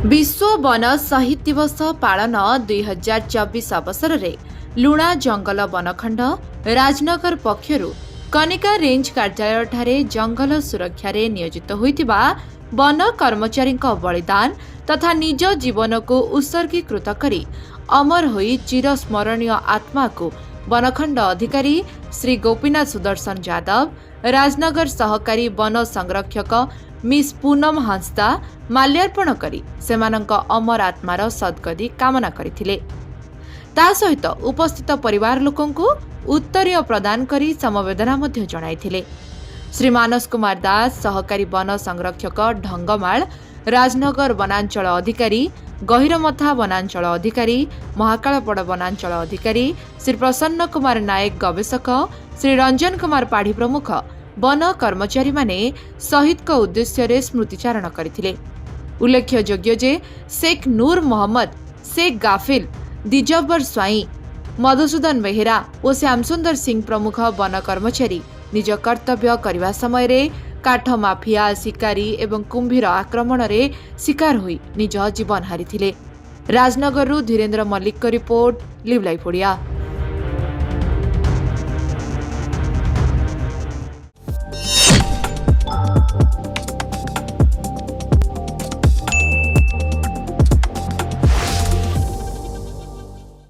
विश्व वन शहीद दिवस पालन 2024 अवसर में लुणा जंगल वनखंड राजनगर पक्षरु कनिका रेंज कार्यालय ठारे जंगल सुरक्षा रे नियोजित होइतिबा वन कर्मचारी बलिदान तथा निज जीवन को उत्सर्गीकृत करी अमर होई चिरस्मरणीय आत्मा को वनखंड अधिकारी श्री गोपीनाथ सुदर्शन यादव, राजनगर सहकारी वन संरक्षक मिस पूनम हांसदा माल्यार्पण करी सेमानंक अमर आत्मार सद्गति कामना करथिले। ता सहित उपस्थित परिवार लोकंकु उत्तरीय प्रदान करी समवेदना मध्य जणाइथिले। श्री मानस कुमार दास सहकारी वन संरक्षक ढंगमाल, राजनगर वनांचल अधिकारी, गहिरमथा वनांचल अधिकारी, महाकालपड़ वनांचल अधिकारी श्री प्रसन्न कुमार नायक गवेषक, श्री रंजन कुमार पाढ़ी प्रमुख वन कर्मचारी माने शहीद को उद्देश्य रे स्मृतिचारण करथिले। उल्लेख्य योग्य जे शेख नूर मोहम्मद, शेख गाफिल, दिजबर स्वाई, मधुसूदन बेहेरा और श्यामसुंदर सिंह प्रमुख वन कर्मचारी निज कर्तव्य करने समय रे काठ माफिया, शिकारी एवं कुंभीर आक्रमण रे शिकार होई निज जीवन हारिथिले। राजनगर धीरेन्द्र मल्लिक को रिपोर्ट, लिव लाइफ ओडिया।